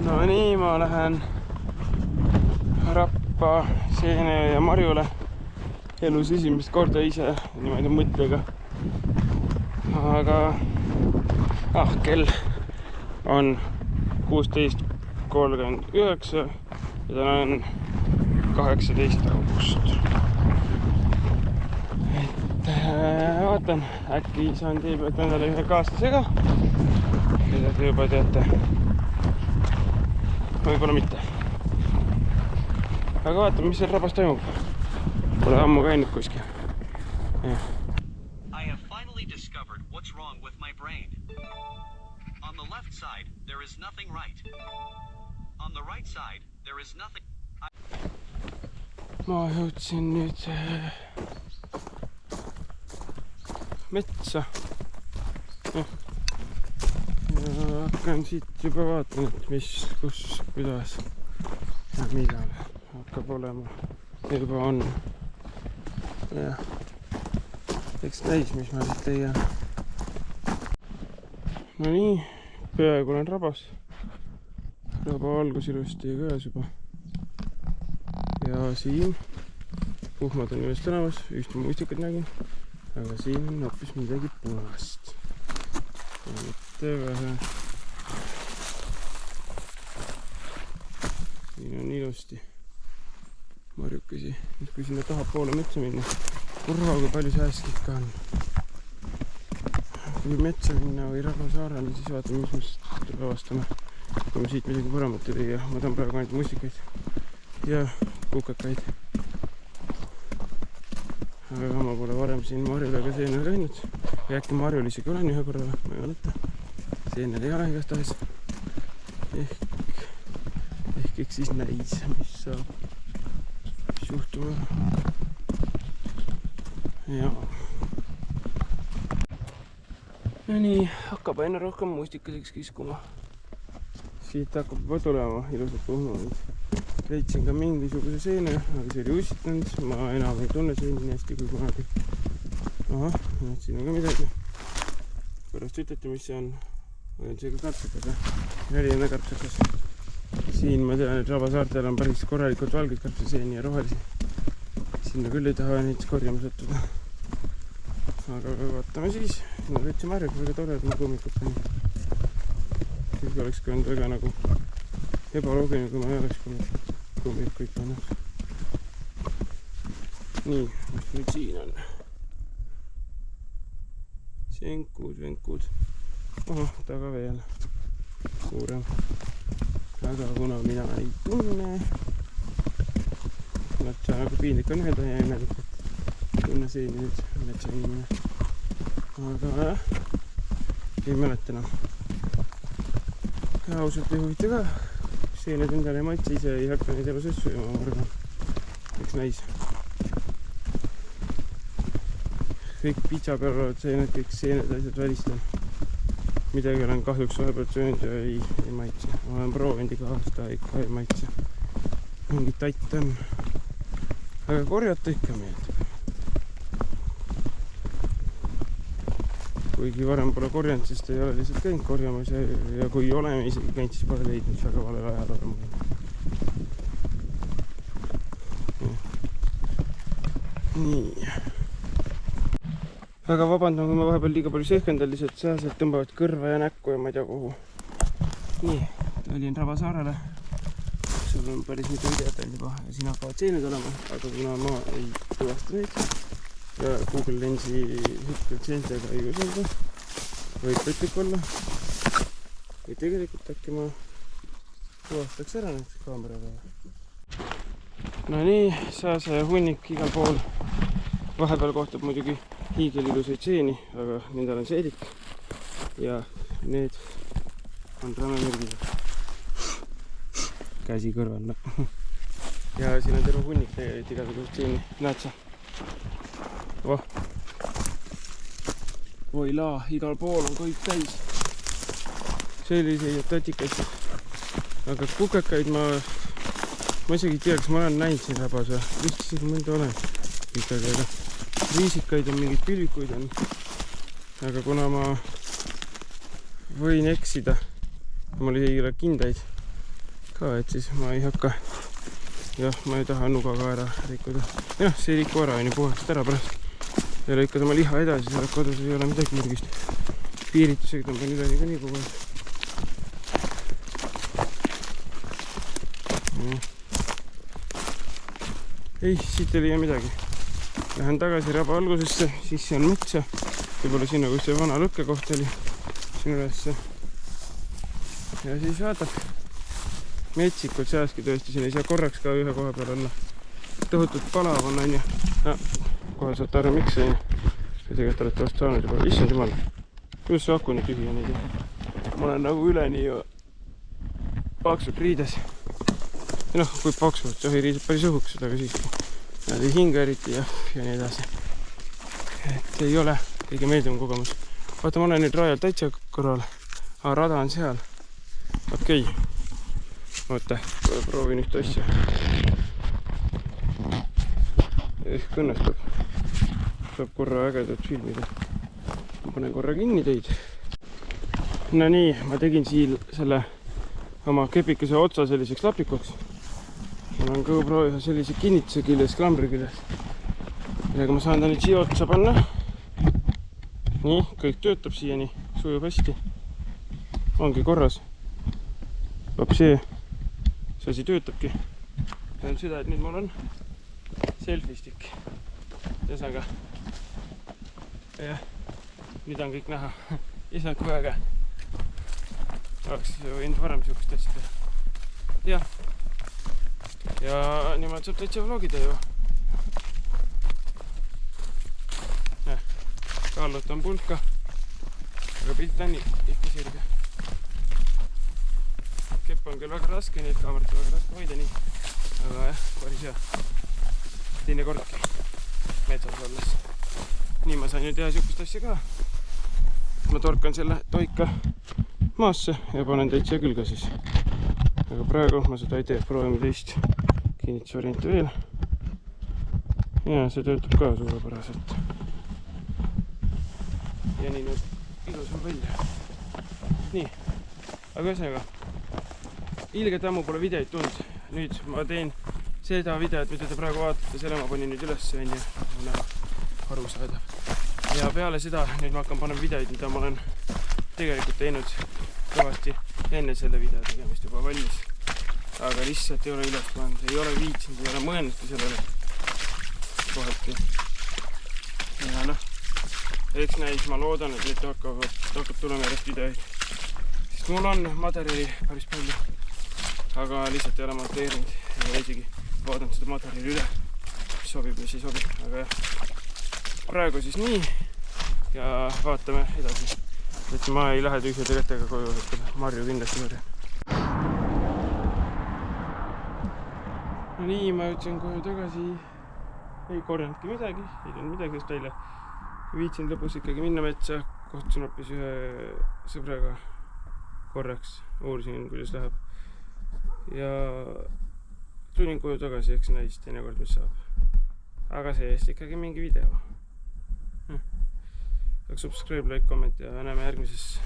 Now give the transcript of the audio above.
No nii, ma lähen Rappa, Seene ja Marjule elus esimest korda ise niimoodi mõttega. Aga kell on 16:39 ja täna on 18. august. Vaatan, äkki saan teie pealt endale ühe kaaslasega, keda te juba teate. Võib-olla mitte. Aga vaatame, mis seal rabas toimub. Pole ammu käinud kuskil. I have finally discovered what's wrong with my brain. On the left side, there is nothing right. On the right side, there is nothing. Ma jõudsin nüüd metsa. Ja hakkan siit juba vaatan, et mis, kus, kuidas ja millal hakkab olema. Juba on. Ja eks näis, mis ma siit leian. No nii, peaaegu olen rabas. Raba algus ilusti käes juba. Ja siin puhmad on just tänamas, just muistikad nägin. Aga siin on hoopis midagi punast. Mitte vähe. Siin on ilusti marjukesi. Nüüd kui sinna tahapoole metsa minna, kurva kui palju sääskid ka on. Kui metsa minna või Rabasaarele, siis vaatame, mis me tuleb avastama. Kui me siit midagi paremat ei leia. Ma tahan praegu ainult mustikaid ja kukakaid. Aga ma pole varem siin Marjulega Seenel käinud. Ja äkki Marjul isegi olen ühe korra, ma ei mäleta. Seenel ei ole igast tahes. Ehk siis näis, mis saab juhtuma. Ja. No nii, hakkab aina rohkem mustikaseks kiskuma. Siit hakkab juba tulema ilusad puhmad. Leidsin ka mingisuguse seene, aga see oli ussitanud. Ma enam ei tunne seeni nii hästi kui kunagi. Aha, siin on ka midagi. Pärast ütlete, mis see on. Või on see ka kartsakas, väline kartsakas. Siin ma tean, et Rabasaartel on päris korralikult valgeid kartsaseeni ja rohelisi. Sinna küll ei taha neid korjama sattuda. Aga vaatame siis. No võtsi marjad väga toredad mu kummikut. Siis oleks ka väga nagu ebaloogiline, kui ma ei oleks kummikuid pannud. Nii, mis nüüd siin on? Senkud. Ohoh, taga veel suurem. Aga kuna mina ei tunne, metsa nagu piinlik on öelda ja imelik, et tunne seeni nüüd metsa inimene. Aga ei mäleta enam. Ja ausalt ei huvita ka. Seened endale maitse ise ei hakka neid elu sessu ja ma arvan. Eks näis. Kõik pitsa peal olevad seened, kõik seened asjad välistan. Midagi olen kahjuks vahepealt söönud ja ei maitse. Ma olen proovinud iga aasta, ikka ei maitse. Mingid tatt on. Aga korjata ikka meeldib. Kuigi varem pole korjanud, sest ei ole lihtsalt käinud korjamas ja kui oleme isegi käinud, siis pole leidnud väga valel ajal olema. Nii. Väga vabandan, kui ma vahepeal liiga palju sehkendal, lihtsalt sääsed tõmbavad kõrva ja näkku ja ma ei tea kuhu. Nii, olin Rabasaarele. Sul on päris mitu videot juba ja siin hakkavad seened olema, aga kuna ma ei tuvasta neid ja Google Lensi hüppelt seentega ei usalda, võib petlik olla. Ja tegelikult äkki ma tuvastaks ära nüüd kaamera peale. No nii, sääse ja hunnik igal pool. Vahepeal kohtab muidugi hiigeliluseid seeni, aga nendel on seedik ja need on rämemürgised. Käsi kõrval. Ja siin on terve hunnik tegelikult igasugust seeni. Näed sa? Oh. Voi laa, igal pool on kõik täis. Selliseid tatikaid. Aga kukekaid ma isegi ei tea, kas ma olen näinud siin rabas või. Vist isegi mõnda olen. Ikkagi, aga riisikaid on, mingeid pilvikuid on. Aga kuna ma võin eksida, mul ei ole kindaid, ka, et siis ma ei hakka, jah, ma ei taha nugaga ära rikkuda. Jah, see ei riku ära, on ju puhastad ära pärast. Ja lõikad oma liha edasi, sa oled kodus, ei ole midagi mürgist. Piiritusega tõmban üle nii kogu aeg. Ei, siit ei leia midagi. Lähen tagasi raba algusesse, sisse on metsa. Võib-olla sinna, kus see vana lõkkekoht oli, siin ülesse. Ja siis vaatab. Metsikult seaski tõesti, siin ei saa korraks ka ühe koha peal olla. Tõhutult palav on, on ju. Kohe saate aru, miks see on. Ja tegelikult olete vast saanud juba. Issand jumal. Kuidas see aku nii tühi on? Ma olen nagu üleni ju paksult riides. Ja noh, kui paksult, jah, ei riided päris õhuks, aga siiski. Nad ei hinga eriti ja nii edasi. Et ei ole kõige meeldivam kogemus. Vaata, ma olen nüüd rajal täitsa korral. Aga rada on seal. Okei. Oota, proovin ühte asja. Ehk õnnestub. Saab korra ägedat filmida. Ma panen korra kinni teid. No nii, ma tegin siin selle oma kepikese otsa selliseks lapikuks. Mul on GoPro ühe sellise kinnituse küljes, klambri küljes. Millega ma saan ta nüüd siia otsa panna. Nii, kõik töötab siiani, sujub hästi. Ongi korras. Vaat see asi töötabki. Tähendab seda, et nüüd mul on selfie stick. Ühesõnaga. Ja nüüd on kõik näha. Isand kui äge. Oleks võinud varem sihukest asja teha. Jah. Ja niimoodi saab täitsa vlogida ju. Kallutan pulka. Aga pilt on ikka sirge. Kepp on küll väga raske, nii et kaamerat on väga raske hoida nii. Aga jah, päris hea. Teine kordki metsas olles. Nii ma sain ju teha sihukest asja ka. Ma torkan selle toika maasse ja panen täitsa külge siis. Aga praegu ma seda ei tee, proovime teist kinnitusvarianti veel. Ja see töötab ka suurepäraselt. Ja nii nüüd ilus on välja. Nii, aga ühesõnaga, ilgelt ammu pole videoid tulnud. Nüüd ma teen seda videot, mida te praegu vaatate, selle ma panin nüüd üles, on ju, näha aru saada. Ja peale seda nüüd ma hakkan panema videoid, mida ma olen tegelikult teinud kõvasti enne selle video tegemist juba valmis. Aga lihtsalt ei ole üles pannud, ei ole viitsinud, ei ole mõelnudki sellele koheltki. Ja noh, eks näis, ma loodan, et nüüd hakkab tulema järjest videoid. Sest mul on materjali päris palju. Aga lihtsalt ei ole monteerinud. Ei ole isegi vaadanud seda materjali üle. Mis sobib, mis ei sobi. Aga jah, praegu siis nii. Ja vaatame edasi. Et ma ei lähe tühjade kätega koju, et marju kindlasti võrja. No nii, ma jõudsin koju tagasi. Ei korjanudki midagi. Ei tulnud midagi just välja. Viitsin lõpus ikkagi minna metsa. Kohtusin hoopis ühe sõbraga korraks. Uurisin, kuidas läheb. Ja tulin koju tagasi, eks näis teinekord, mis saab. Aga see eest ikkagi mingi video. Subscribe, like, comment ja näeme järgmises